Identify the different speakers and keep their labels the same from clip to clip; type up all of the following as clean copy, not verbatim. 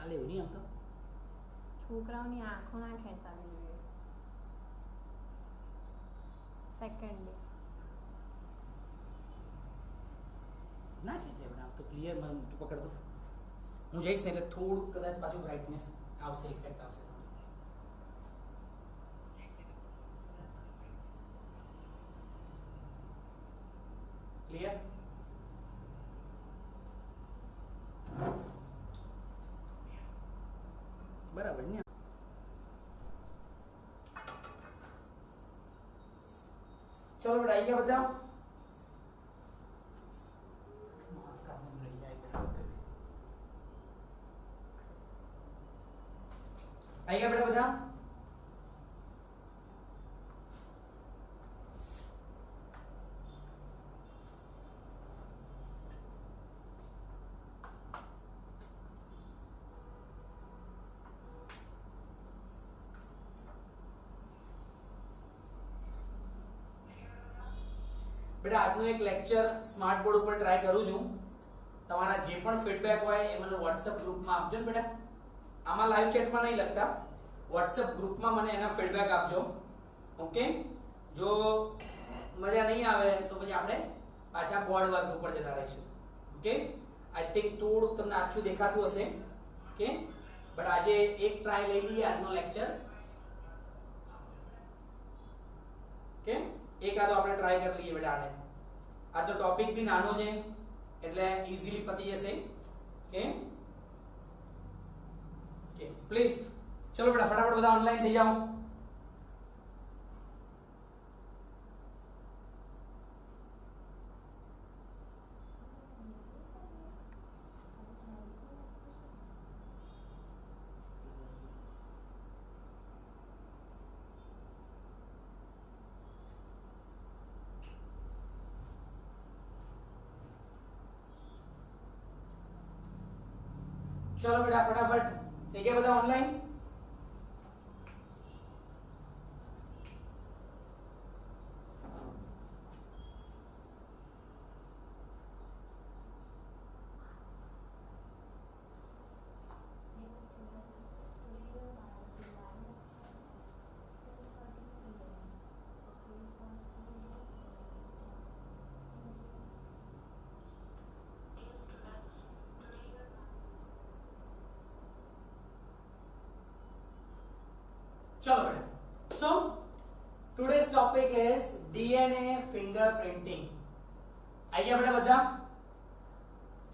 Speaker 1: ચાલે એવું નહીં આમ તો.
Speaker 2: છોકરાઓની આંખો ના ખેંચાવી જોઈએ. સેકન્ડ ડે
Speaker 1: ના ખેંચે પણ આમ તો ક્લિયર મને તું પકડ દો. હું જઈશ ને એટલે થોડું કદાચ પાછું બ્રાઇટનેસ આવશે, ઇફેક્ટ આવશે. ક્લિયર? બરાબર ને? ચલો બેટા આવી ગયા બધા? આવી ગયા બેટા બધા? બેટા આજનો એક લેક્ચર સ્માર્ટ બોર્ડ ઉપર ટ્રાય કરું છું. તમારા જે પણ ફીડબેક હોય એ મને WhatsApp ગ્રુપમાં આપજો ને બેટા. આમાં લાઈવ ચેટમાં નહીં લખતા, WhatsApp ગ્રુપમાં મને એના ફીડબેક આપજો. ઓકે, જો મજા નહીં આવે તો પછી આપણે પાછા બોર્ડ વર્ક ઉપર જતા રહીશું. ઓકે, આઈ થિંક થોડુંક તમને આછું દેખાતું હશે. ઓકે, બટ આજે એક ટ્રાય લઈ લઈએ આજનો લેક્ચર. ઓકે, એકાદો આપણે ટ્રાય કરી લઈએ બેટા આને. આજનો ટોપિક બી નાનો છે એટલે ઈઝીલી પતી જશે. ઓકે ઓકે, પ્લીઝ ચલો બેટા ફટાફટ બધા ઓનલાઈન થઈ જાઓ. चलो बेटा फटाफट થઈ ગયા બધા ઓનલાઈન? चलो बेटा, so today's topic is DNA fingerprinting. आई गया बेटा બધા?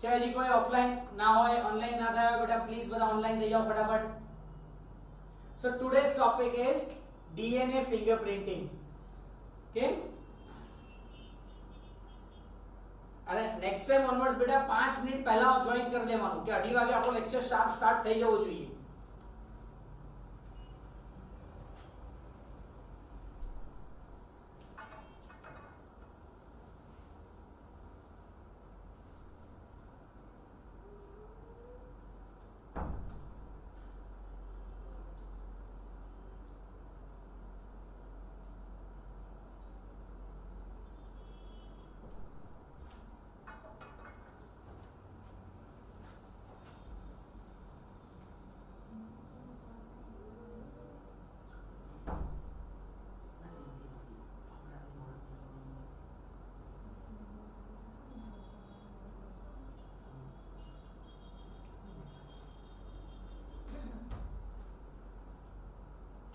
Speaker 1: चाहे जी कोई ऑफलाइन ना हो ऑनलाइन ना था बेटा प्लीज बता ऑनलाइन दे जाओ फटाफट. So today's topic is DNA fingerprinting. Okay? अरे नेक्स्ट टाइम ऑनवर्ड्स बेटा 5 मिनिट पहला ज्वाइन कर देવાનું કે 2:30 વાગે આપણો લેક્ચર શાર્પ સ્ટાર્ટ થઈ જવો જોઈએ.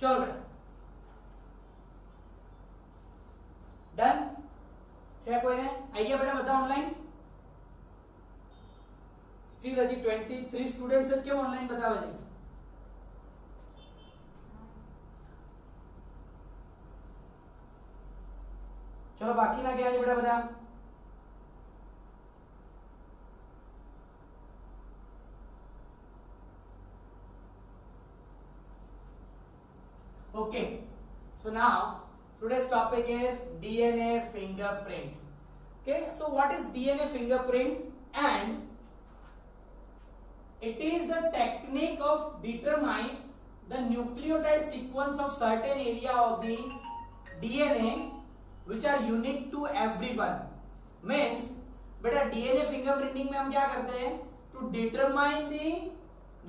Speaker 1: चलो बेटा डन છે કોઈને? આવી ગયા બેટા બધા ઓનલાઈન? સ્ટીલ હજી 23 સ્ટુડન્ટ્સ જ કેમ ઓનલાઈન બતાવે છે? ચલો બાકીના ક્યાં છે બેટા બધા? Okay, so now today's topic is DNA fingerprint. Okay, so what is DNA fingerprint? And it is the technique of determine the nucleotide sequence of certain area of the DNA which are unique to everyone. Means बेटा DNA fingerprinting में हम क्या करते हैं? To determine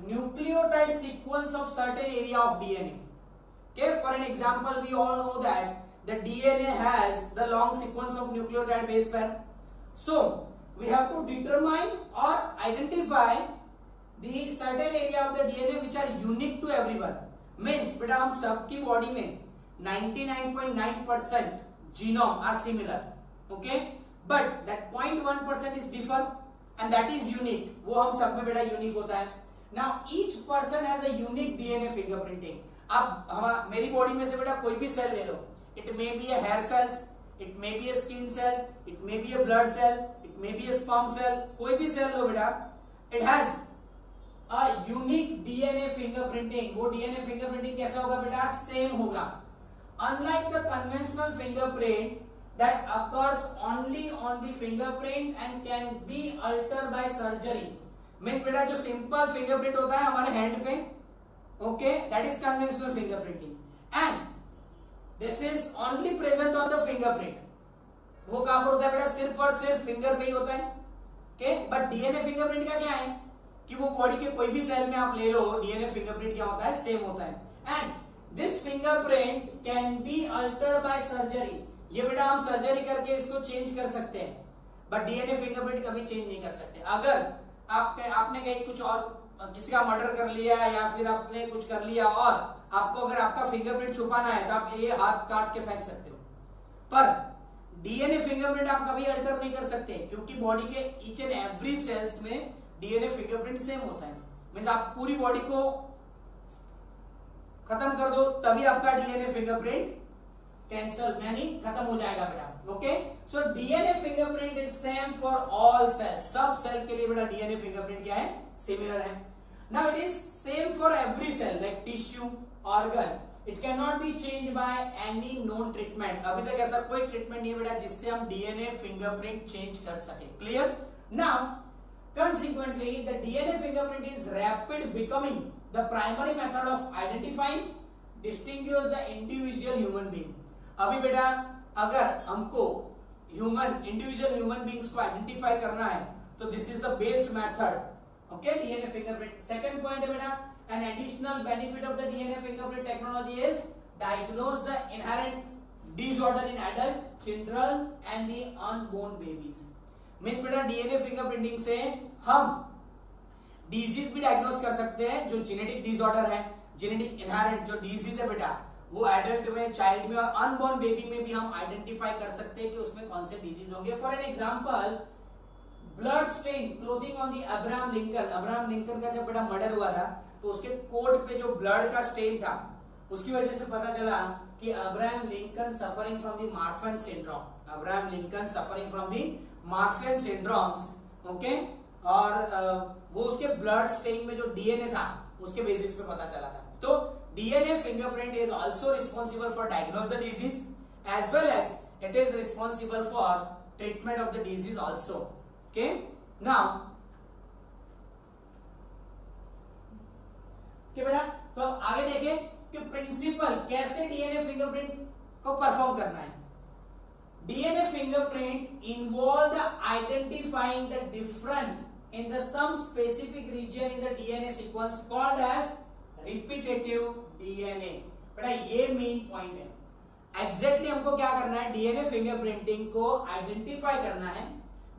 Speaker 1: nucleotide sequence of certain area of DNA. Okay, for an example, we all know that the DNA has the long sequence of nucleotide base pair. So we have to determine or identify the certain area of the DNA which are unique to everyone. Means बेटा हम सबकी body में 99.9% genome are similar. Okay, but that 0.1% is differ and that is unique. वो हम सब में बेटा unique होता है. Now each person has a unique DNA fingerprinting. अब हम मेरी बॉडी में से बेटा कोई भी सेल ले लो. It may be a hair cells, it may be a skin cell, it may be a blood cell, it may be a sperm cell. कोई भी सेल लो बेटा, it has a unique DNA fingerprinting. वो DNA fingerprinting कैसा होगा बेटा? Same होगा. Unlike the conventional fingerprint that occurs only on the fingerprint and can be altered by surgery. Means बेटा जो simple fingerprint होता है हमारे hand पे, okay, that is conventional fingerprinting. And this is only present on the fingerprint. वो कहाँ पर होता है बेटा? सिर्फ और सिर्फ फिंगर पे ही होता है. Okay, but DNA fingerprint का क्या है कि वो बॉडी के कोई भी सेल में आप ले लो, DNA fingerprint क्या होता है? सेम होता है. And this fingerprint can be altered by surgery. ये बेटा हम सर्जरी करके इसको चेंज कर सकते हैं, बट डीएनए फिंगरप्रिंट कभी चेंज नहीं कर सकते. अगर आपने कहीं कुछ और किसी का मर्डर कर लिया या फिर आपने कुछ कर लिया और आपको अगर आपका फिंगरप्रिंट छुपाना है तो आप ये हाथ काट के फेंक सकते हो, पर डीएनए फिंगरप्रिंट आप कभी अल्टर नहीं कर सकते क्योंकि बॉडी के ईच एंड एवरी सेल्स में डीएनए फिंगरप्रिंट सेम होता है. मींस आप पूरी बॉडी को खत्म कर दो तभी आपका डीएनए फिंगरप्रिंट कैंसल यानी खत्म हो जाएगा बेटा. Okay, so DNA fingerprint is same for all cells. सब सेल के लिए बेटा डीएनए फिंगरप्रिंट क्या है? सिमिलर है. Now it is same for every cell like tissue, organ. It can not be change by any known treatment. अभी तक ऐसा कोई ट्रीटमेंट नहीं है बेटा जिससे हम डीएनए फिंगरप्रिंट चेंज कर सके. Clear? Now consequently the DNA fingerprint is rapid becoming the primary method of identifying distinguish the individual human being. अभी बेटा अगर हमको इंडिविजुअल ह्यूमन बींग्स को आइडेंटिफाई करना है तो this is the best method. Okay, DNA fingerprint. Second point है बेटा, an additional benefit of the DNA fingerprint technology is diagnose the inherent disorder in adult, children and the unborn babies. Means बेटा DNA fingerprinting से हम disease भी diagnose कर सकते हैं जो जेनेटिक डिसऑर्डर है, जेनेटिक इनहेरेंट जो डिजीज है बेटा वो एडल्ट में, चाइल्ड में और अनबॉर्न बेबी में भी हम आइडेंटिफाई कर सकते हैं कि उसमें कौन से डिजीज होंगे. For an example, blood stain clothing on the Abraham Lincoln. Abraham Lincoln का जब बेटा मर्डर हुआ था तो उसके कोट पे जो ब्लड का स्टेन था उसकी वजह से पता चला कि Abraham Lincoln suffering from the Marfan syndrome. Abraham Lincoln suffering from the Marfan syndromes. Okay, और वो उसके ब्लड स्टेन में जो डीएनए था उसके बेसिस पे पता चला था. तो DNA fingerprint is also responsible for diagnose the disease as well as it is responsible for treatment of the disease also. Okay, now क्या बेटा, तो आगे देखें कि प्रिंसिपल कैसे डीएनए फिंगरप्रिंट को परफॉर्म करना है. DNA fingerprint involve the identifying the different in the some specific region in the DNA sequence called as repetitive DNA. बेटा ये मेन पॉइंट है. एग्जैक्टली हमको क्या करना है? डीएनए फिंगरप्रिंटिंग को आइडेंटिफाई करना है.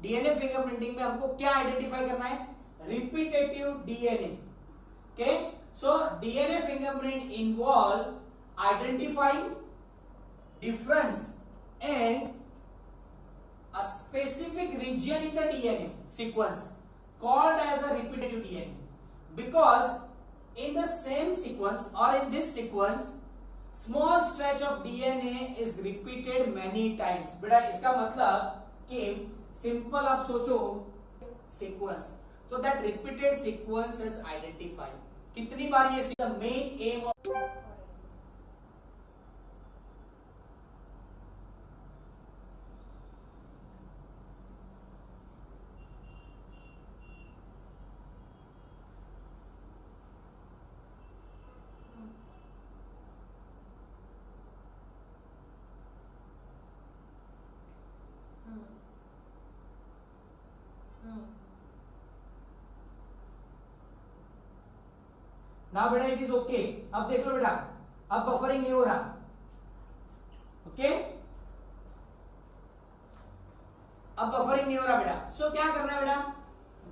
Speaker 1: डीएनए फिंगरप्रिंटिंग में हमको क्या आइडेंटिफाई करना है? Repetitive DNA. Okay, so DNA fingerprint involve identifying difference in a specific region in the DNA sequence called as a repetitive DNA because in the same sequence or in this sequence small stretch of DNA is repeated many times. बेटा इसका मतलब कि simple आप सोचो sequence, तो that repeated sequence is identified. कितनी बार ये main M of now बेटा इट इज ओके। अब देख लो बेटा, अब बफरिंग नहीं हो रहा। ओके अब बफरिंग नहीं हो रहा बेटा। सो क्या करना है बेटा,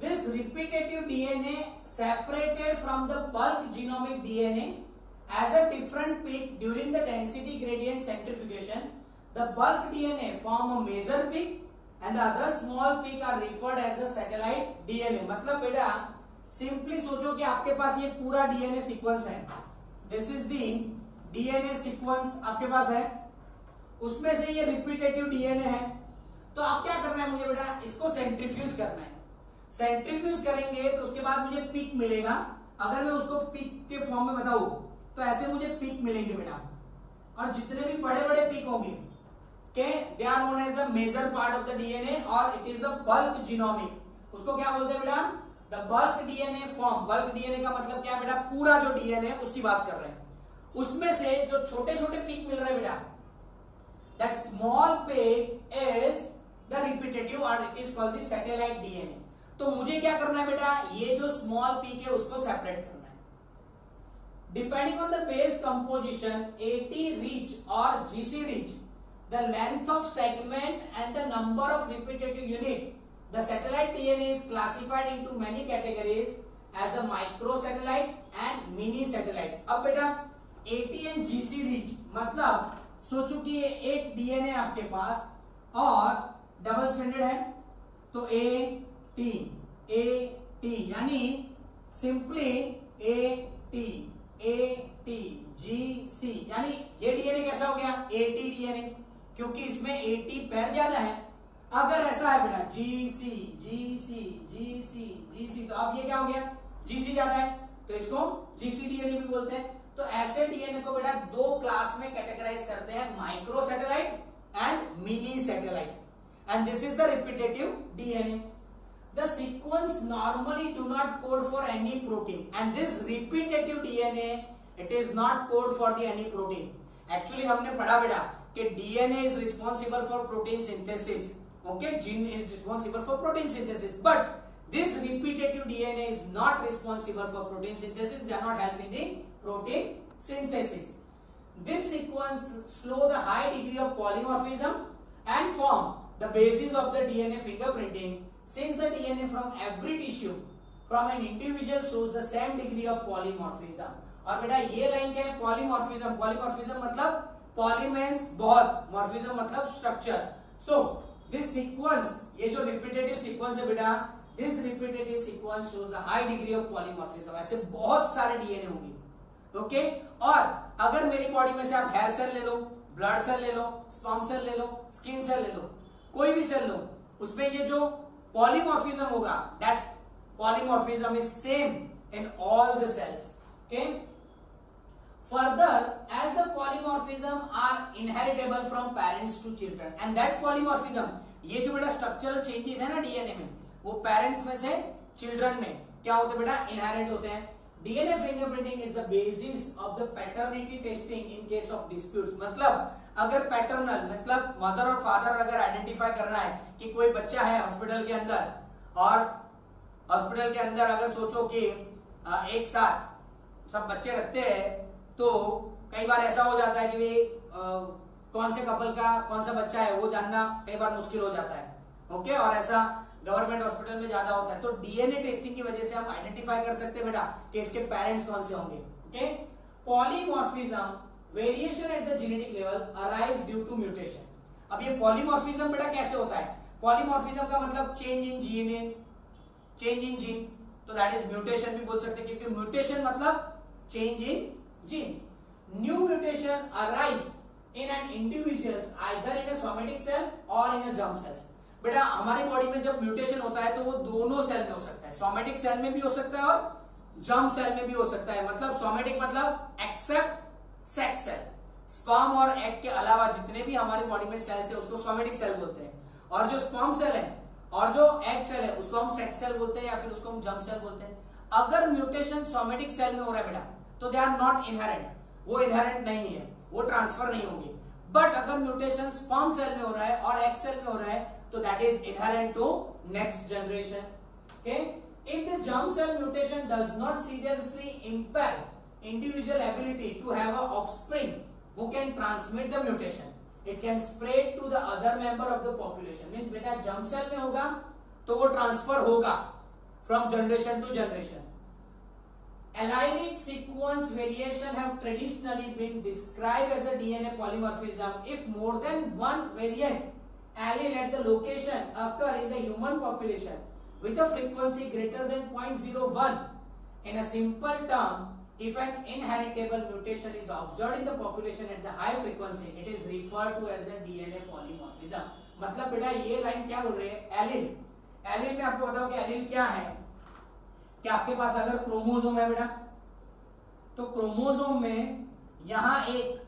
Speaker 1: this repetitive DNA separated from the bulk genomic DNA as a different peak during the density gradient centrifugation. The bulk DNA form a major peak and the other small peak are referred as a satellite DNA. मतलब बेटा simply सोचो कि आपके पास ये पूरा DNA sequence है, this is the DNA sequence आपके पास है, उसमें से ये रिपीटेटिव डीएनए है। तो आप क्या करना है मुझे बेटा, इसको सेंट्रीफ्यूज करना है। सेंट्रीफ्यूज करेंगे तो उसके बाद मुझे पीक मिलेगा। अगर मैं उसको पीक के फॉर्म में बताऊं तो ऐसे मुझे पीक मिलेंगे बेटा, और जितने भी बड़े बड़े पीक होंगे के they are known as the major part of the DNA और it is the bulk genomic. उसको क्या बोलते हैं बेटा, the bulk DNA form. Bulk DNA का मतलब क्या है बेटा, पूरा जो डीएनए उसकी बात कर रहे हैं, उसमें से जो छोटे छोटे पीक मिल रहे हैं बेटा, that small peak is the repetitive और it is called the satellite DNA. तो मुझे क्या करना है बेटा, ये जो स्मॉल पीक है उसको सेपरेट करना है। Depending on the base composition, AT reach or GC reach, the length of segment and the number of repetitive unit, the satellite DNA is classified into many categories as a microsatellite and mini satellite. अब बेटा AT and GC reach मतलब सोचो कि ये एक DNA आपके पास और double stranded है, तो AT यानी सिंपली ATGC, यानी ये डीएनए कैसा हो गया, AT डीएनए, क्योंकि इसमें AT पैर ज्यादा है। अगर ऐसा है बेटा GC, तो अब ये क्या हो गया, GC ज्यादा है, तो इसको GC डीएनए भी बोलते हैं। तो ऐसे डीएनए को बेटा दो क्लास में कैटेगराइज करते हैं, micro satellite and mini satellite, and this is the repetitive DNA. The sequence normally do not code for any protein, and this repetitive DNA it is not code for the any protein. Actually हमने पढ़ा बेटा कि DNA is responsible for protein synthesis. Okay, gene is responsible for protein synthesis, but this repetitive DNA is not responsible for protein synthesis. They are not helping the protein synthesis. This sequence show the high degree of polymorphism and form the basis of the DNA fingerprinting. Since the DNA from every tissue from an individual shows the same degree of polymorphism. और बेटा ये line क्या है, polymorphism. polymorphism मतलब poly means बहुत, morphism मतलब structure. So this sequence, ये जो repetitive sequence है बेटा, this repetitive sequence shows the high degree of polymorphism. ऐसे बहुत सारे DNA होंगे, ओके. और अगर मेरी बॉडी में से आप हेयर सेल ले लो, ब्लड सेल ले लो, स्पर्म सेल ले लो, स्किन सेल ले लो, कोई भी सेल लो, उसमें ये जो polymorphism होगा, that polymorphism is same in all the cells. Okay. Further, as the polymorphism are inheritable from parents to children, and that polymorphism, ये जो बेटा structural changes है ना डीएनए में, वो पेरेंट्स में से चिल्ड्रन में क्या होते हैं बेटा, इनहेरिट होते हैं. DNA fingerprinting is the basis of the paternity testing in case of disputes. मतलब अगर पैटर्नल मतलब मदर और फादर अगर आइडेंटिफाई करना है कि कोई बच्चा है हॉस्पिटल के अंदर, और हॉस्पिटल के अंदर अगर सोचो कि एक साथ सब बच्चे रखते हैं, तो कई बार ऐसा हो जाता है कि वे कौन से कपल का कौन सा बच्चा है वो जानना कई बार मुश्किल हो जाता है, ओके. और ऐसा गवर्नमेंट हॉस्पिटल में ज्यादा होता है, तो डीएनए टेस्टिंग की वजह से हम आइडेंटिफाई कर सकते हैं बेटा कि इसके पेरेंट्स कौन से होंगे, okay. Polymorphism variation at the genetic level arise due to mutation. अब ये पॉलीमॉर्फिज्म बेटा कैसे होता है, पॉलीमॉर्फिज्म का मतलब change in gene, change in gene, तो दैट इज म्यूटेशन भी बोल सकते हैं, क्योंकि म्यूटेशन मतलब change in gene. New mutation arise in an individuals either in a somatic cell और इन अ जर्म सेल्स. बेटा हमारी बॉडी में जब म्यूटेशन होता है तो वो दोनों सेल में हो सकता है, सोमेटिक सेल में भी हो सकता है और जर्म सेल में भी हो सकता है. मतलब सोमेटिक मतलब एक्सेप्ट सेक्स सेल, स्पर्म और एग के अलावा जितने भी हमारी बॉडी में सेल्स है उसको सोमेटिक सेल बोलते हैं, और जो स्पर्म सेल है और जो एग सेल है उसको हम सेक्स सेल बोलते हैं या फिर उसको हम जर्म सेल बोलते हैं. अगर म्यूटेशन सोमेटिक सेल में हो रहा है बेटा तो दे आर नॉट इनहेरेंट, वो इनहेरेंट नहीं है, वो ट्रांसफर नहीं होंगे. बट अगर म्यूटेशन स्पर्म सेल में हो रहा है और एग सेल में हो रहा है तो that is inherent to next generation, okay. If the germ germ cell mutation does not seriously impact individual ability to have a offspring who can transmit the mutation. It can spread to the other member of the population. Means बेटा germ cell में होगा तो वो transfer होगा from generation to generation. Allelic sequence variation have traditionally been described as a DNA polymorphism if more than one variant allele at the location occur in the human population with a frequency greater than 0.01. In a simple term, if an inheritable mutation is observed in the population at the high frequency, it is referred to as the DNA polymorphism. मतलब बेटा ये line क्या बोल रही है? Allele. Allele में आपको बताओ कि एलील क्या है. कि आपके पास अगर क्रोमोसोम है बेटा, तो क्रोमोसोम में यहां एक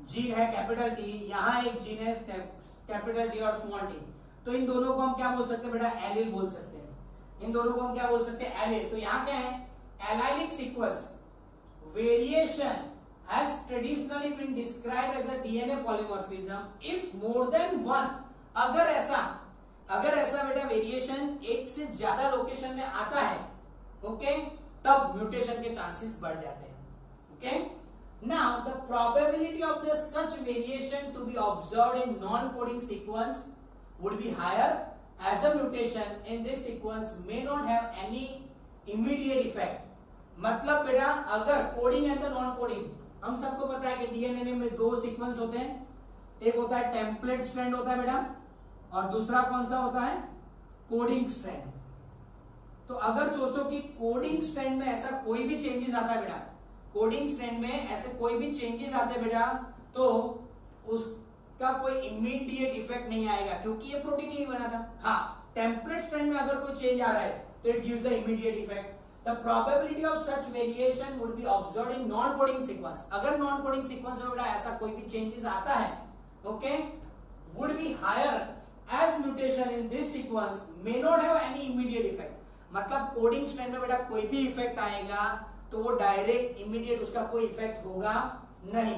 Speaker 1: जीन है कैपिटल टी, यहां एक जीन है कैपिटल टी और स्मॉल टी. तो इन दोनों को हम क्या बोल सकते हैं बेटा? एलील बोल सकते हैं. इन दोनों को हम क्या बोल सकते हैं? एलील. तो यहां क्या है? Allylic sequence variation has traditionally been described as a DNA polymorphism if more than one. अगर ऐसा बेटा वेरिएशन एक से ज्यादा लोकेशन में आता है, ओके, तब म्यूटेशन के चांसेस बढ़ जाते हैं. Okay, now the probability of the such variation to be observed in non-coding sequence would be higher as a mutation in this sequence may not have any immediate effect. मतलब बेटा अगर coding है तो non coding, हम सबको पता है कि डीएनए में दो सीक्वेंस होते हैं. एक होता है टेम्पलेट स्ट्रैंड होता है बेटा, और दूसरा कौन सा होता है? Coding strand. तो अगर सोचो कि कोडिंग स्ट्रैंड में ऐसा कोई भी चेंजेस आता है बेटा, कोडिंग स्ट्रैंड में ऐसे कोई भी चेंजेस आते हैं बेटा, तो उसका कोई इमीडिएट इफेक्ट नहीं आएगा क्योंकि ये प्रोटीन ही नहीं बना था. हाँ, टेम्पलेट स्ट्रैंड में अगर कोई चेंज आ रहा है तो it gives the immediate effect. The probability of such variation would be observed in non-coding sequence. अगर non-coding sequence में बेटा ऐसा कोई भी changes आता है, okay, would be higher as mutation in this sequence may not have any immediate effect. मतलब coding strand में बेटा कोई भी effect आएगा तो वो direct immediate उसका कोई effect होगा नहीं.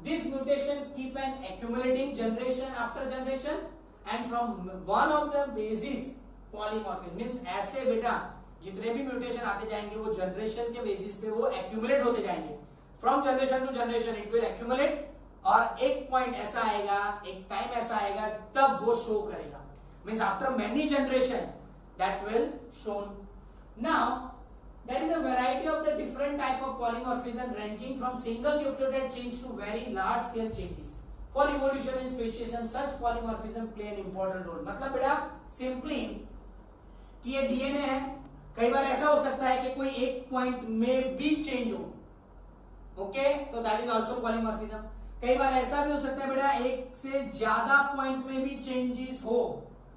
Speaker 1: This mutation keep an accumulating generation after generation and from one of the basis polymorphism means ऐसे बेटा जितने भी म्यूटेशन आते जाएंगे वो जनरेशन के बेसिस पे वो एक्यूमुलेट होते जाएंगे. From generation to generation it will accumulate, और एक पॉइंट ऐसा आएगा, एक टाइम ऐसा आएगा तब वो शो करेगा. Means after many generation that will shown. Now there is a variety of the different type of polymorphism ranging from single nucleotide change to very large scale changes. For evolution in speciation such polymorphism play an important role. मतलब बेटा simply कि ये DNA है, कई बार ऐसा हो सकता है कि कोई एक पॉइंट में भी चेंज हो, ओके, तो दैट इज आल्सो पॉलीमॉर्फिज्म. कई बार ऐसा भी हो सकता है बेटा एक से ज्यादा पॉइंट में भी चेंजेस हो,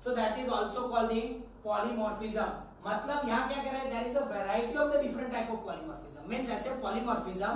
Speaker 1: so that is also called the polymorphism. मतलब यहां क्या कह रहा है? There is a variety of the different type of polymorphism. Means ऐसे पॉलीमॉर्फिज्म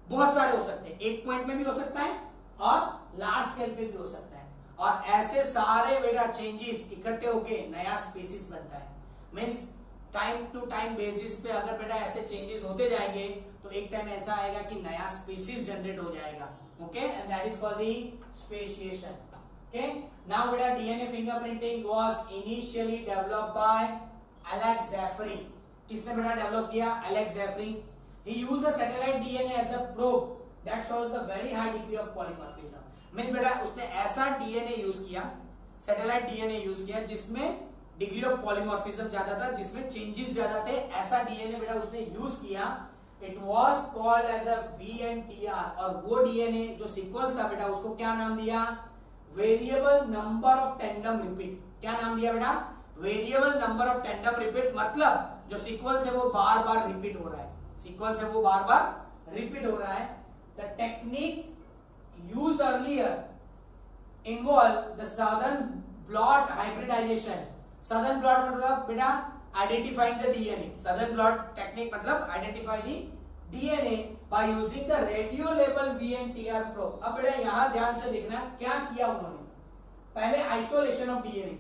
Speaker 1: बहुत सारे हो सकते हैं, एक पॉइंट में भी हो सकता है और लार्ज स्केल पे भी हो सकता है, और ऐसे सारे बेटा चेंजेस इकट्ठे होके नया स्पीसीज बनता है. Means time to time basis पे अगर बेटा ऐसे चेंजेस होते जाएंगे तो एक टाइम ऐसा आएगा कि नया स्पीसीज जनरेट हो जाएगा. Okay, and that is called the speciation. Okay, now बेटा DNA fingerprinting was initially developed by Alec Jeffreys. किसने बेटा डेवलप किया? Alec Jeffreys. He used a satellite DNA as a probe that shows the very high degree of polymorphism. Means बेटा उसने ऐसा DNA use किया, satellite DNA use किया जिसमें degree of polymorphism ज्यादा था, जिसमें चेंजेस ज्यादा थे. ऐसा डीएनए बेटा उसने यूज किया. It was called as a VNTR, और वो डीएनए जो सीक्वेंस था बेटा उसको क्या नाम दिया? Variable number of tandem repeat. क्या नाम दिया बेटा? Variable number of tandem repeat. मतलब जो सीक्वेंस है वो बार बार रिपीट हो रहा है, सीक्वेंस है वो बार बार रिपीट हो रहा है. The technique used earlier involve the southern blot hybridization. Southern blot मतलब बेटा identifying the DNA. Southern blot technique मतलब identify the DNA by using the radio label VNTR probe. अब बेटा यहां ध्यान से देखना क्या किया उन्होंने. पहले आइसोलेशन ऑफ डीएनए,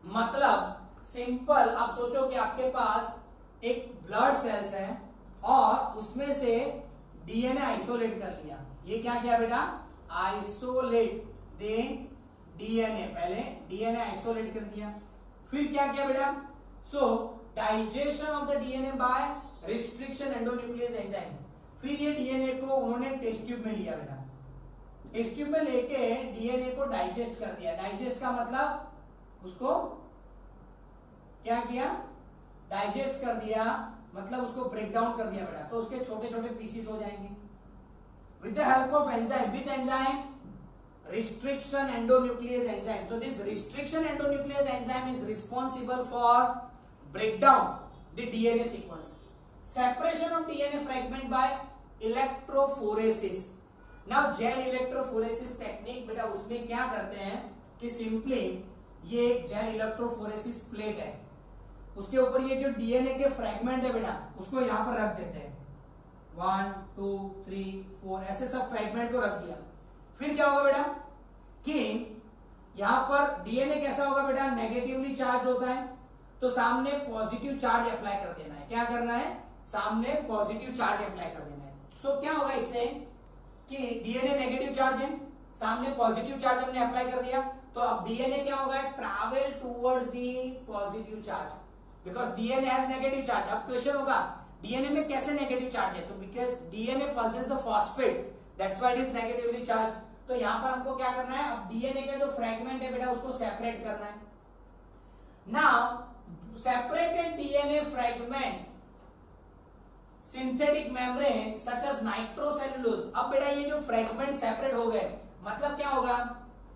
Speaker 1: मतलब सिंपल आप सोचो कि आपके पास एक ब्लड सेल्स है और उसमें से डीएनए आइसोलेट कर लिया. ये क्या किया बेटा? आइसोलेट दे डीएनए. पहले डीएनए आइसोलेट कर दिया, फिर क्या किया बेटा? सो digestion of the DNA bye restriction endonuclease enzyme. फिर ये डीएनए को उन्होंने टेस्ट ट्यूब में लिया बेटा, टेस्ट ट्यूब में लेके डीएनए को डाइजेस्ट कर दिया। डाइजेस्ट का मतलब उसको क्या किया, डाइजेस्ट कर दिया, मतलब उसको ब्रेक डाउन कर दिया बेटा, तो उसके छोटे छोटे पीसेस हो जाएंगे with the help of enzyme. Which enzyme? restriction endonuclease enzyme. So this restriction endonuclease enzyme is responsible for breakdown the DNA sequence, separation of DNA fragment by electrophoresis. Now gel electrophoresis technique बेटा उसमें क्या करते हैं कि simply ये gel electrophoresis plate है, उसके ऊपर ये जो डीएनए के फ्रेगमेंट है बेटा उसको यहाँ पर रख देते हैं, 1 2 3 4 ऐसे सब फ्रेगमेंट को रख दिया। फिर क्या होगा बेटा कि यहां पर डीएनए कैसा होगा बेटा, नेगेटिवली चार्ज होता है, तो सामने पॉजिटिव चार्ज अप्लाई कर देना है। क्या करना है? सामने पॉजिटिव चार्ज अप्लाई कर देना है। सो क्या होगा इससे कि डीएनए नेगेटिव चार्ज है, सामने पॉजिटिव चार्ज हमने अप्लाई कर दिया, तो अब डीएनए क्या होगा, travel towards the positive charge, because DNA has negative charge. अब क्वेश्चन होगा डीएनए में कैसे नेगेटिव चार्ज है, तो because DNA possesses the phosphate, that's why it is negatively charge. तो यहां पर हमको क्या करना है, अब डीएनए का जो फ्रेगमेंट है बेटा उसको सेपरेट करना है। Now separated DNA fragment synthetic membrane such as nitrocellulose. अब बेटा ये जो फ्रेगमेंट सेपरेट हो गए, मतलब क्या होगा,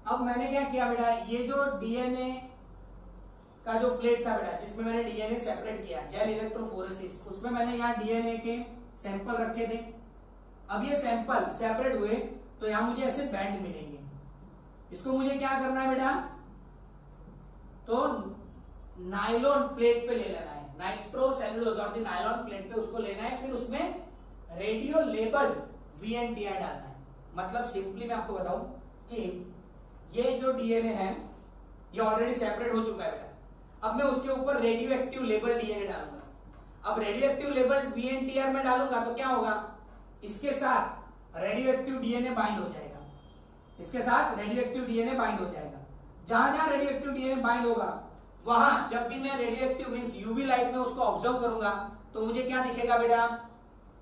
Speaker 1: अब मैंने क्या किया बेटा, ये जो डीएनए का जो प्लेट था बेटा जिसमें मैंने डीएनए सेपरेट किया, जेल इलेक्ट्रोफोरेसिस, उसमें मैंने यहाँ डीएनए के सैंपल रखे थे। अब ये सैंपल सेपरेट हुए तो यहां मुझे ऐसे बैंड मिलेंगे, इसको मुझे क्या करना है बेटा, तो नायलॉन प्लेट पे ले लेना है, नाइट्रोसेल्युलोज और दी नायलॉन प्लेट पे उसको लेना है, फिर उसमें रेडियो लेबल्ड वीएनटीआर डालना है। मतलब सिंपली मैं आपको बताऊं कि ये जो डीएनए है ये ऑलरेडी सेपरेट हो चुका है बेटा, अब मैं उसके ऊपर रेडियो एक्टिव लेबल डीएनए डालूंगा। अब रेडियो एक्टिव लेबल वीएनटीआर में डालूंगा तो क्या होगा, इसके साथ रेडियो एक्टिव डीएनए बाइंड हो जाएगा, इसके साथ रेडियो एक्टिव डीएनए बाइंड हो जाएगा। जहां जहां रेडियो एक्टिव डीएनए बाइंड होगा वहां जब भी मैं radio active means UV light में उसको ऑब्जर्व करूंगा तो मुझे क्या दिखेगा बेटा,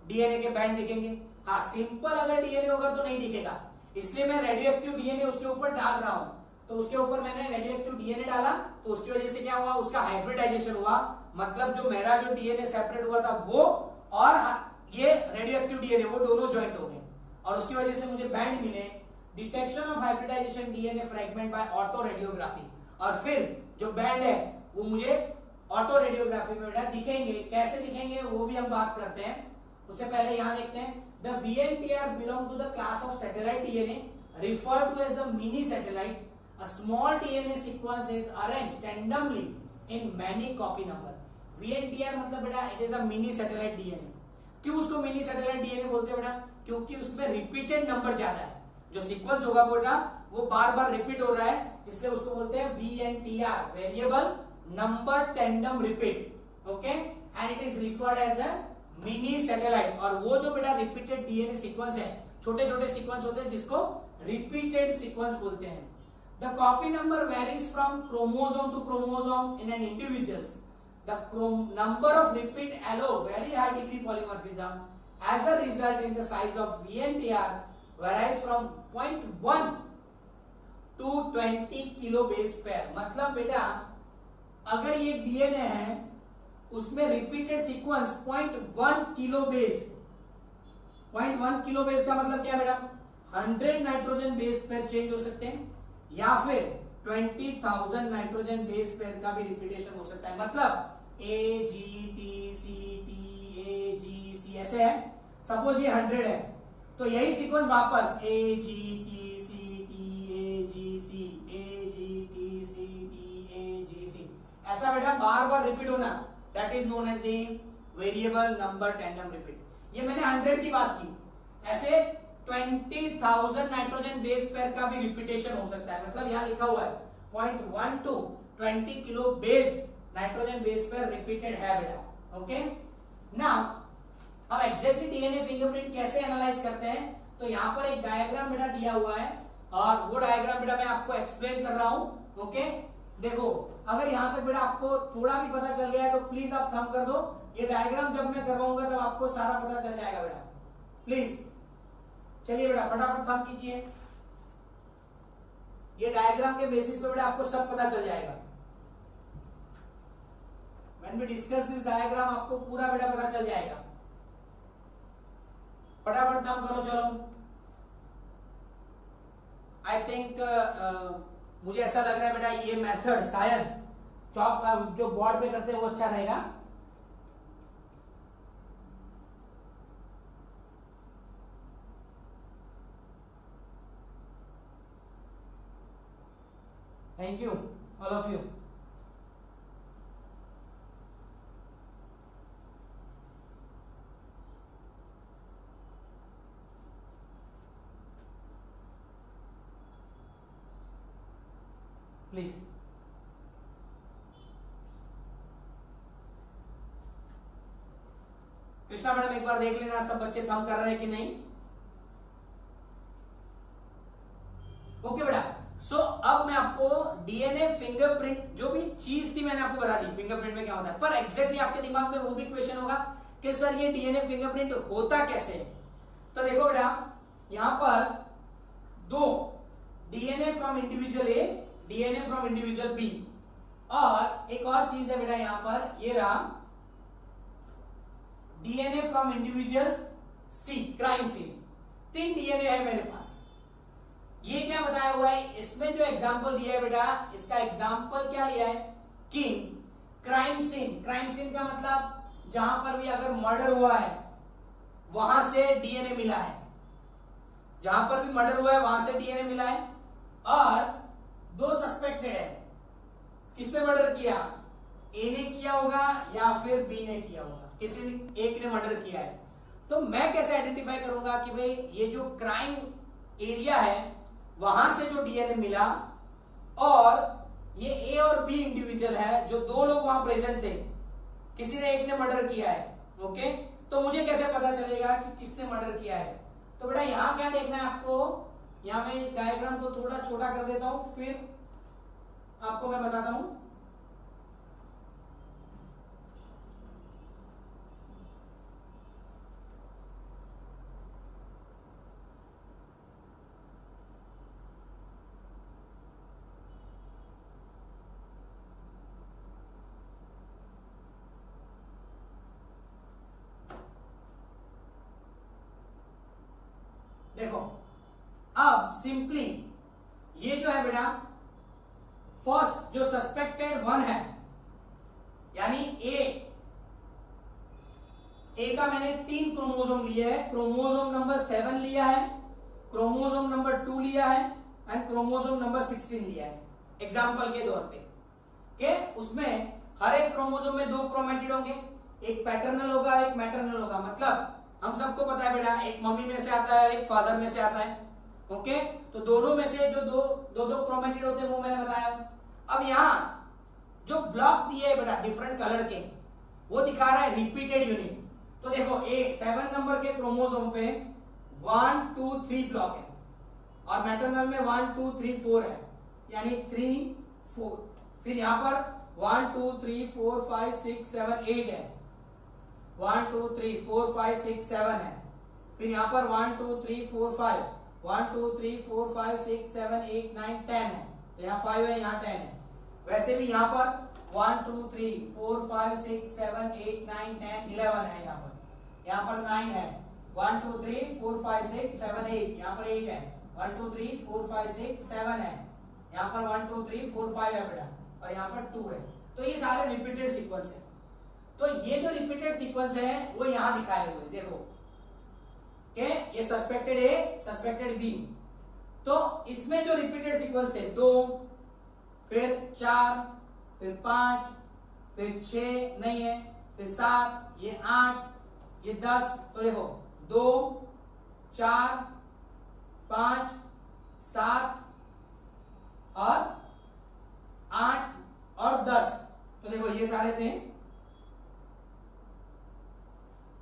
Speaker 1: डीएनए के बैंड दिखेंगे। हाँ, सिंपल अगर डीएनए होगा तो नहीं दिखेगा, इसलिए मैं रेडियो एक्टिव डीएनए उसके ऊपर डाल रहा हूं। तो उसके ऊपर मैंने रेडियो एक्टिव डीएनए डाला तो उसकी वजह से क्या हुआ, उसका हाइब्रिडाइजेशन हुआ, मतलब जो मेरा जो डीएनए सेपरेट हुआ था वो और ये रेडियो एक्टिव डीएनए वो दोनों ज्वाइंट हो गए और उसकी वजह से मुझे बैंड मिले। Detection of hybridization DNA fragment by auto radiography, और फिर जो बैंड है वो मुझे ऑटो रेडियोग्राफी में बेटा दिखेंगे। कैसे दिखेंगे वो भी हम बात करते हैं, उससे पहले यहां देखते हैं। The VNTR belong to the class of satellite DNA referred to as the mini satellite. A small DNA sequence is arranged randomly in many copy number. VNTR मतलब बेटा it is a mini satellite DNA. क्यों उसको mini satellite DNA बोलते हैं बेटा, क्योंकि उसमें repeated number ज्यादा है, जो सीक्वेंस होगा बेटा वो बार बार रिपीट हो रहा है, इसलिए उसको बोलते हैं VNTR, variable number tandem repeat. Okay, and it is referred as a mini satellite. और वो जो बेटा रिपीटेड डीएनए सीक्वेंस है, छोटे छोटे सीक्वेंस होते हैं जिसको रिपीटेड सीक्वेंस बोलते हैं। The copy number varies from chromosome to chromosome in an individuals. The number of repeat allow very high degree polymorphism. As a result, in the size of VNTR varies from 0.1 to 20 kilo base pair. मतलब बेटा अगर ये DNA है उसमें repeated sequence 0.1 kilo base, 0.1 kilo base का मतलब क्या बेटा, 100 नाइट्रोजन बेस पेयर चेंज हो सकते हैं या फिर 20,000 नाइट्रोजन बेस पेयर का भी रिपीटेशन हो सकता है। मतलब AGTCT AGC ऐसे है, सपोज ये 100 है तो यही सीक्वेंस वापस AGTCT AGC AGTCT AGC ऐसा बेटा बार बार रिपीट होना, that is known as the variable number tandem repeat. ये मैंने 100 की बात की, ऐसे 20,000 नाइट्रोजन बेस पेयर का भी रिपीटेशन हो सकता है। मतलब यहाँ लिखा हुआ है 0.1 to 20 kilo base nitrogen base pair repeated है बेटा। ओके, नाउ अब एग्जैक्टली डीएनए फिंगरप्रिंट कैसे एनालाइज करते हैं, तो यहाँ पर एक डायग्राम बेटा दिया हुआ है और वो डायग्राम बेटा मैं आपको एक्सप्लेन कर रहा हूं। ओके, देखो अगर यहाँ तक बेटा आपको थोड़ा भी पता चल गया है तो प्लीज आप थंब कर दो। ये डायग्राम जब मैं करवाऊंगा तब आपको सारा पता चल जाएगा बेटा, प्लीज। चलिए बेटा फटाफट थंब कीजिए। ये डायग्राम के बेसिस पे बेटा आपको सब पता चल जाएगा। When we discuss this diagram आपको पूरा बेटा पता चल जाएगा। फटाफट थंब करो चलो। आई थिंक मुझे ऐसा लग रहा है बेटा ये मेथड शायद चॉक जो बोर्ड पे करते हैं वो अच्छा रहेगा। Thank you all of you. Please Krishna madam एक बार देख लेना सब बच्चे थंब कर रहे हैं कि नहीं। ओके बेटा। सो अब मैं आपको डीएनए फिंगरप्रिंट जो भी चीज थी मैंने आपको बता दी फिंगरप्रिंट में क्या होता है, पर एग्जैक्टली आपके दिमाग में वो भी क्वेश्चन होगा कि सर ये डीएनए फिंगरप्रिंट होता कैसे है। तो देखो बेटा यहां पर दो DNA from individual A, DNA from individual B, और एक और चीज है बेटा यहां पर ये रहा DNA from individual C, crime scene. 3 DNA है मेरे पास। ये क्या बताया हुआ है इसमें जो एग्जांपल दिया है बेटा, इसका एग्जांपल क्या लिया है king crime scene. Crime scene का मतलब जहां पर भी अगर मर्डर हुआ है वहां से डीएनए मिला है, जहां पर भी मर्डर हुआ है वहां से डीएनए मिला है। और 2 सस्पेक्टेड है, किसने मर्डर किया, ए ने किया होगा या फिर बी ने किया होगा, किसी एक ने मर्डर किया है। तो मैं कैसे आइडेंटिफाई करूंगा कि भाई ये जो क्राइम एरिया है वहां से जो डीएनए मिला और ये ए और बी इंडिविजुअल है, जो 2 लोग वहां प्रेजेंट थे, किसी ने एक ने मर्डर किया है। ओके, तो मुझे कैसे पता चलेगा कि किसने मर्डर किया है। तो बेटा यहां क्या देखना है आपको, यहां मैं डायग्राम को थोड़ा छोटा कर देता हूं फिर आपको मैं बताता हूं। देखो अब सिंपली ये जो है बेटा फर्स्ट जो सस्पेक्टेड 1 है यानी ए का मैंने 3 क्रोमोसोम लिए है। क्रोमोसोम नंबर 7 लिया है, क्रोमोसोम नंबर 2 लिया है एंड क्रोमोसोम नंबर 16 लिया है एग्जांपल के तौर पे। के उसमें हर एक क्रोमोसोम में 2 क्रोमेटिड होंगे, एक पैटर्नल होगा एक मैटरनल होगा। मतलब हम सबको पता है बेटा एक मम्मी में से आता है एक फादर में से आता है। ओके, तो दोनों में से जो दो क्रोमेटिड होते हैं वो मैंने बताया। अब यहाँ जो ब्लॉक दिए है बेटा डिफरेंट कलर के वो दिखा रहा है रिपीटेड यूनिट। तो देखो एक 7 नंबर के क्रोमोसोम पे 1 2 3 ब्लॉक है और मैटरनल में 1 2 3 4 है यानी 3 4। फिर यहाँ पर 1 2 3 4 5 6 7 8 है, 1 2 3 4 5 6 7 है। फिर यहाँ पर 1 2 3 4 5 1 2 3 4 5 6 7 8 9 10 है। तो यहाँ 5 है यहाँ 10 है। वैसे भी यहाँ पर 1 2 3 4 5 6 7 8 9 10 11 है। यहाँ पर 9 है। 1 2 3 4 5 6 7 8 यहाँ पर 8 है। 1 2 3 4 5 6 7 है। यहाँ पर 1 2 3 4 5 है बेटा और यहाँ पर 2 है। तो ये सारे रिपीटेड सीक्वेंस है। तो ये जो रिपीटेड सीक्वेंस है वो यहां दिखाए हुए देखो के ये सस्पेक्टेड ए सस्पेक्टेड बी। तो इसमें जो रिपीटेड सीक्वेंस थे 2 फिर 4 फिर 5 फिर 6 नहीं है फिर 7 ये 8 ये 10। तो देखो 2 4 5 7 और 8 और 10। तो देखो ये सारे थे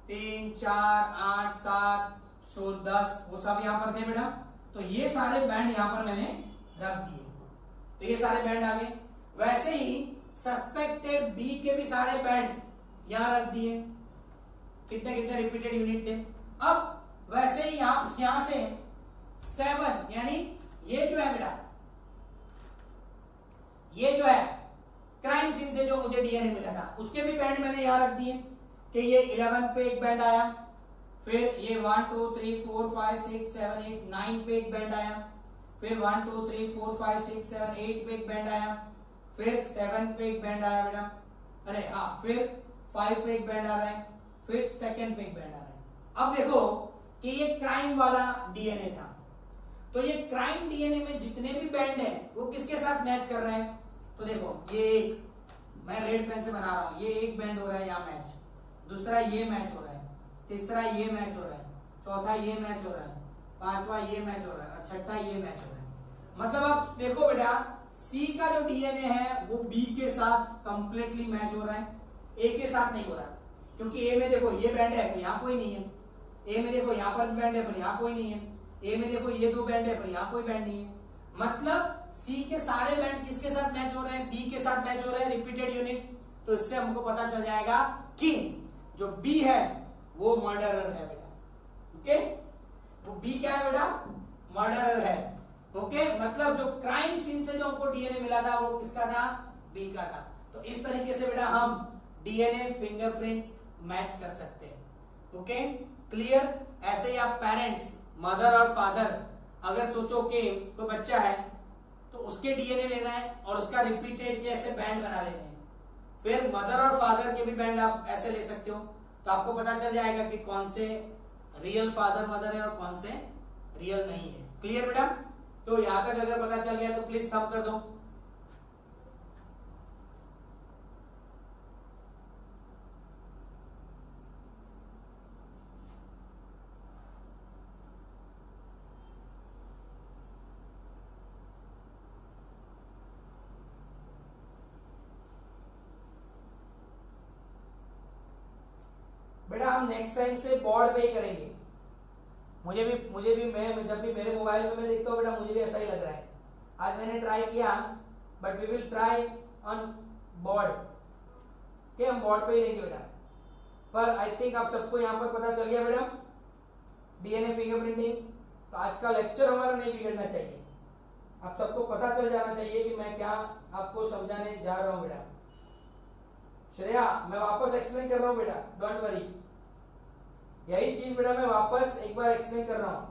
Speaker 1: 3 4 8 7 16 10 वो सब यहां पर थे बेटा। तो ये सारे बैंड यहां पर मैंने रख दिए। तो ये सारे बैंड आ गए। वैसे ही सस्पेक्टेड बी के भी सारे बैंड यहां रख दिए, कितने कितने रिपीटेड यूनिट थे। अब वैसे ही यहां से 7 यानी ये जो है बेटा, ये जो है क्राइम सीन से जो मुझे डीएनए मिला था उसके भी बैंड मैंने यहां रख दिए कि ये 11 पे एक बैंड आया, फिर ये 1 2 3 4 5 6 7 8 9 पे एक बैंड आया, फिर 1 2 3 4 5 6 7 8 पे एक बैंड आया, फिर 7 पे एक बैंड आया बेटा, अरे हाँ, फिर 5 पे एक बैंड आ रहा है, फिर सेकंड पे एक बैंड आ रहा है। अब देखो कि ये क्राइम वाला डीएनए था, तो ये क्राइम डीएनए में जितने भी बैंड हैं वो किसके साथ मैच कर रहे हैं, तो देखो ये मैं रेड पेन से बना रहा हूं, ये एक बैंड हो रहा है यहाँ मैच, दूसरा ये मैच हो रहा है, तीसरा ये मैच हो रहा है, चौथा ये मैच हो रहा है, पांचवा ये मैच हो रहा है और छठा ये मैच हो रहा है। मतलब आप देखो बेटा सी का जो डीएनए है वो बी के साथ कंप्लीटली मैच हो रहा है, ए के साथ नहीं हो रहा, क्योंकि ए में देखो ये बैंड है तो यहाँ कोई नहीं है, ए में देखो यहाँ पर बैंड है पर यहाँ कोई नहीं है, ए में देखो ये 2 बैंड है पर यहाँ कोई बैंड नहीं है। मतलब सी के सारे बैंड किसके साथ मैच हो रहे हैं, बी के साथ मैच हो रहे हैं, रिपीटेड यूनिट। तो इससे हमको पता चल जाएगा कि जो बी है वो मर्डरर है बेटा, ओके, वो बी क्या है बेटा, मर्डरर है, ओके। मतलब जो क्राइम सीन से जो हमको डीएनए मिला था वो किसका था, बी का था। तो इस तरीके से बेटा हम डीएनए फिंगरप्रिंट मैच कर सकते हैं, ओके, क्लियर। ऐसे ही आप पेरेंट्स, मदर और फादर, अगर सोचो कि कोई बच्चा है तो उसके डीएनए लेना है और उसका रिपीटेड के ऐसे बैंड बना लेने हैं, फिर मदर और फादर के भी बैंड आप ऐसे ले सकते हो, तो आपको पता चल जाएगा कि कौन से रियल फादर मदर है और कौन से रियल नहीं है। क्लियर बेटा। तो यहां तक अगर पता चल गया तो प्लीज थंब कर दो। बेटा हम नेक्स्ट टाइम से बोर्ड पे करेंगे। मुझे भी मैं जब भी मेरे मोबाइल में मैं देखता हूँ बेटा मुझे भी ऐसा ही लग रहा है। आज मैंने ट्राई किया but we will try on board, कि हम बोर्ड पे ही लेंगे बेटा। पर आई थिंक आप सबको यहाँ पर पता चल गया बेटा डीएनए फिंगरप्रिंटिंग। तो आज का लेक्चर हमारा नहीं बिगड़ना चाहिए, आप सबको पता चल जाना चाहिए कि मैं क्या आपको समझाने जा रहा हूँ बेटा। श्रेया मैं वापस एक्सप्लेन कर रहा हूँ बेटा, डोंट वरी, यही चीज बेटा मैं वापस एक बार एक्सप्लेन कर रहा हूं।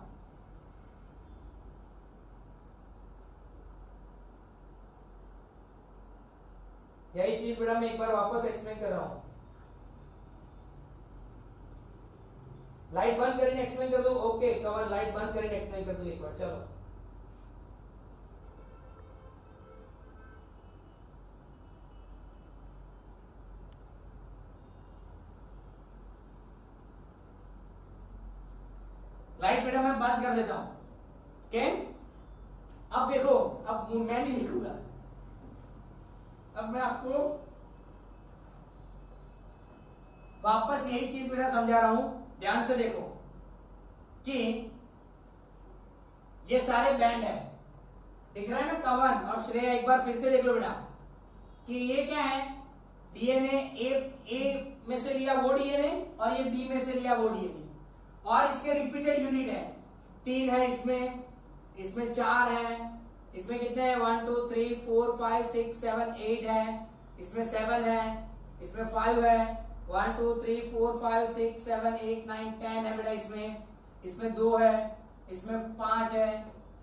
Speaker 1: यही चीज बेटा मैं एक बार वापस एक्सप्लेन कर रहा हूं। लाइट बंद करें एक्सप्लेन कर दो। ओके कवर लाइट बंद करें एक्सप्लेन कर दो एक बार, चलो। लाइट बेटा मैं बंद कर देता हूं, ओके। अब देखो, अब मैं नहीं लिखूंगा, अब मैं आपको वापस यही चीज बेटा समझा रहा हूं। ध्यान से देखो कि ये सारे बैंड है, दिख रहा है ना कवन और श्रेया, एक बार फिर से देख लो बेटा कि ये क्या है, डीएनए ए में से लिया वो डीएनए और ये बी में से लिया वो डीएनए, और इसके रिपीटेड यूनिट है 3 है, इसमें 4 है, इसमें कितने हैं 1 2 3 4 5 6 7 8 है, इसमें 7 है, इसमें 5 है, 1 2 3 4 5 6 7 8 9 10 है बेटा, इसमें 2 है, इसमें 5 है,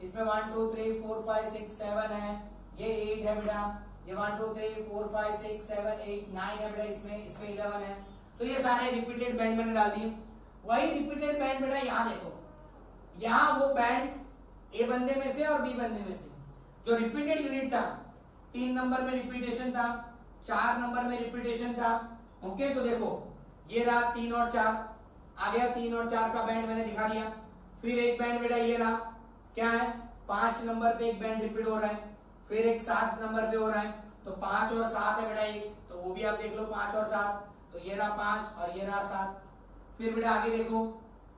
Speaker 1: इसमें 1 2 3 4 5 6 7 है, ये 8 है बेटा, ये 1 2 3 4 5 6 7 8 9 है बेटा, इसमें 11 है। तो ये सारे रिपीटेड बैंड मैंने डाल दिए। वही रिपीटेड बैंड बेटा यहां देखो, यहां वो बैंड ए बंदे में से और बी बंदे में से जो रिपीटेड यूनिट था, 3 नंबर में रिपीटेशन था, 4 नंबर में रिपीटेशन था, ओके। तो देखो ये रहा 3 और 4 आ गया, 3 और 4 का बैंड मैंने दिखा दिया। फिर एक बैंड बेटा ये रहा, क्या है 5 नंबर पे एक बैंड रिपीट हो रहा है, फिर एक 7 नंबर पे हो रहा है, तो 5 और 7 है बेटा एक, तो वो भी आप देख लो 5 और 7, तो ये रहा 5 और ये रहा 7। फिर बेटा आगे देखो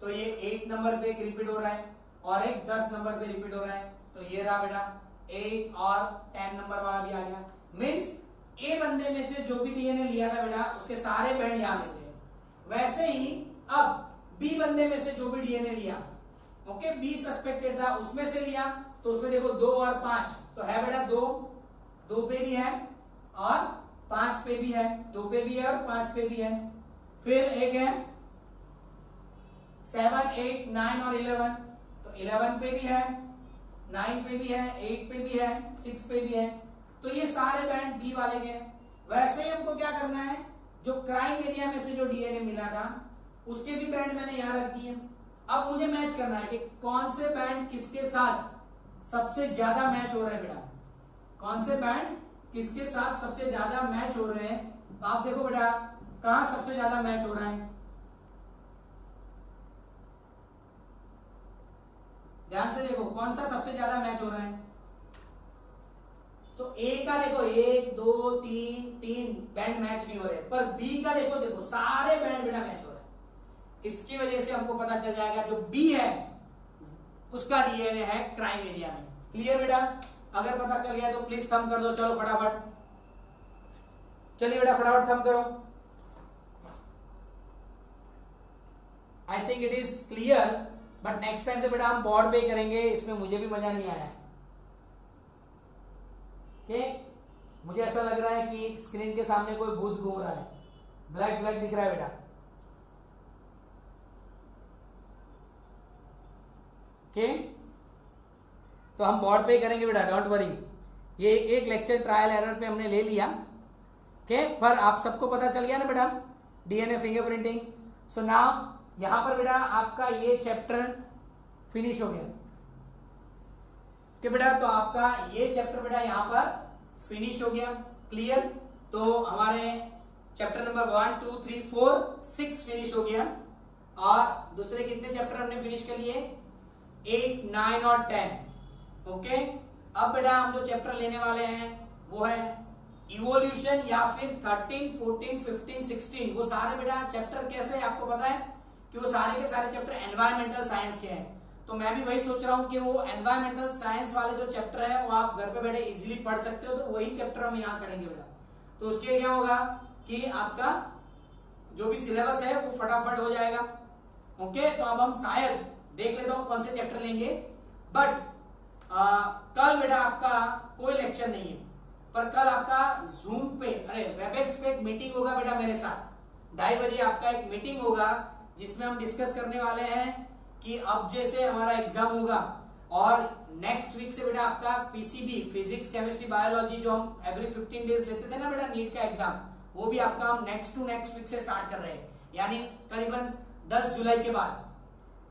Speaker 1: तो ये 8 नंबर पे एक रिपीट हो रहा है और एक 10 नंबर पे रिपीट हो रहा है, तो ये रहा बेटा 8 और 10 नंबर वाला भी आ गया। मीन्स ए बंदे में से जो भी डीएनए लिया था बेटा उसके सारे बैंड यहां मिल गए। वैसे ही अब बी बंदे में से जो भी डीएनए लिया, ओके, बी सस्पेक्टेड था उसमें से लिया, तो उसमें देखो 2 और 5 तो है बेटा 2 पे भी है और 5 पे भी है, 2 पे भी है और 5 पे भी है। फिर एक है 7, 8, 9 और 11, तो 11 पे भी है, 9 पे भी है, 8 पे भी है, 6 पे भी है, तो ये सारे बैंड बी वाले के। वैसे ही हमको क्या करना है, जो क्राइम एरिया में से जो डीएनए मिला था उसके भी बैंड मैंने यहां रख दिए। अब मुझे मैच करना है कि कौन से बैंड किसके साथ सबसे ज्यादा मैच हो रहे हैं बेटा, कौन से बैंड किसके साथ सबसे ज्यादा मैच हो रहे हैं। तो आप देखो बेटा कहां सबसे ज्यादा मैच हो रहा है, ध्यान से देखो कौन सा सबसे ज्यादा मैच हो रहा है। तो ए का देखो 1 2 3 बैंड मैच नहीं हो रहे, पर बी का देखो देखो सारे बैंड बेटा मैच हो रहे हैं। इसकी वजह से हमको पता चल जाएगा जो बी है उसका डीएनए है क्राइम एरिया में। क्लियर बेटा, अगर पता चल गया तो प्लीज थंब कर दो। चलो फटाफट, चलिए बेटा फटाफट थंब करो। I think it is clear, but next time से बेटा हम बोर्ड पे करेंगे, इसमें मुझे भी मजा नहीं आया। मुझे ऐसा लग रहा है कि स्क्रीन के सामने कोई भूत घूम रहा है, ब्लैक ब्लैक दिख रहा है बेटा। तो हम बोर्ड पे करेंगे बेटा, डोंट वरी। ये एक लेक्चर ट्रायल एरर पे हमने ले लिया, पर आप सबको पता चल गया ना बेटा डीएनए फिंगरप्रिंटिंग। सो नाउ यहां पर बेटा आपका ये चैप्टर फिनिश हो गया बेटा, तो आपका ये चैप्टर बेटा यहां पर फिनिश हो गया। क्लियर, तो हमारे चैप्टर नंबर 1 2 3 4 6 फिनिश हो गया, और दूसरे कितने चैप्टर हमने फिनिश कर लिए, 8 9 और 10। ओके, अब बेटा हम जो चैप्टर लेने वाले हैं वो है इवोल्यूशन, या फिर 13 14 15 16। वो सारे बेटा चैप्टर कैसे आपको पता है कि वो सारे के सारे चैप्टर एनवायरमेंटल साइंस के हैं। तो मैं भी वही सोच रहा हूं कि वो एनवायरमेंटल साइंस वाले जो चैप्टर है वो आप घर पे बैठे इजीली पढ़ सकते हो, तो वही चैप्टर हम यहाँ करेंगे बेटा। तो उसके क्या होगा कि आपका जो भी सिलेबस है वो फटाफट हो जाएगा। ओके, तो अब हम शायद देख लेता हूं कौन से चैप्टर लेंगे, बट कल बेटा आपका कोई लेक्चर नहीं है, पर कल आपका जूम पे वेबएक्स पे एक मीटिंग होगा बेटा मेरे साथ। 2:30 बजे आपका एक मीटिंग होगा जिसमें हम डिस्कस करने वाले हैं कि अब जैसे हमारा एग्जाम होगा और नेक्स्ट वीक से बेटा आपका पीसीबी फिजिक्स केमिस्ट्री बायोलॉजी जो हम एवरी 15 डेज लेते थे ना बेटा नीट का एग्जाम, वो भी आपका हम नेक्स्ट वीक से स्टार्ट कर रहे हैं, यानी करीबन 10 जुलाई के बाद।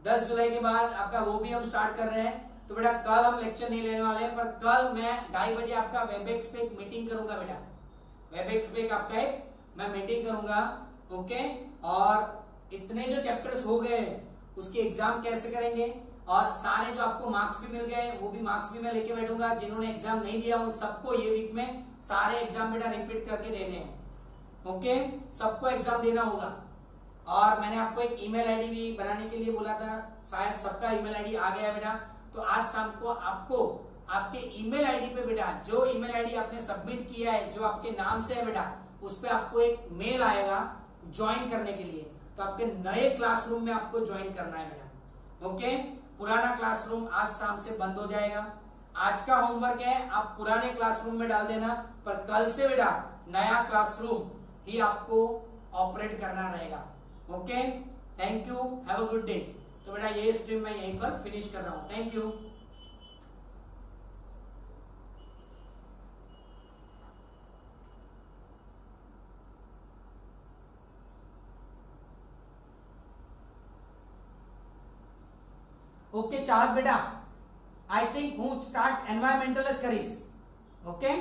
Speaker 1: 10 जुलाई के बाद आपका वो भी हम स्टार्ट कर रहे हैं। तो बेटा कल हम लेक्चर नहीं लेने वाले हैं, पर कल मैं 2:30 बजे आपका वेबएक्स पे एक मीटिंग करूंगा बेटा। वेबएक्स पे आपका एक मैं मीटिंग करूंगा। ओके, और इतने जो चैप्टर्स हो गए उसके एग्जाम कैसे करेंगे, और सारे जो आपको मार्क्स भी मिल गए वो भी मार्क्स भी मैं लेके बैठूंगा। जिन्होंने एग्जाम नहीं दिया उन सबको ये वीक में सारे एग्जाम बेटा रिपीट करके देने हैं। ओके, सबको एग्जाम देना होगा। और मैंने आपको एक ईमेल आईडी भी बनाने के लिए बोला था, शायद सबका ईमेल आईडी आ गया है बेटा। तो आज शाम को आपको आपके ईमेल आईडी पे बेटा जो ईमेल आईडी आपने सबमिट किया है जो आपके नाम से है बेटा, उस पे आपको एक मेल आएगा ज्वाइन करने के लिए। तो आपके नए क्लासरूम में आपको ज्वाइन करना है बेटा। ओके, पुराना क्लासरूम आज शाम से बंद हो जाएगा। आज का होमवर्क है आप पुराने क्लासरूम में डाल देना, पर कल से बेटा नया क्लासरूम ही आपको ऑपरेट करना रहेगा। Okay, thank you, have a good day. तो बेटा ये स्ट्रीम मैं यहीं पर फिनिश कर रहा हूं। Thank you. ओके चार्ज बेटा, आई थिंक हूँ स्टार्ट एनवायरमेंटल करीस। ओके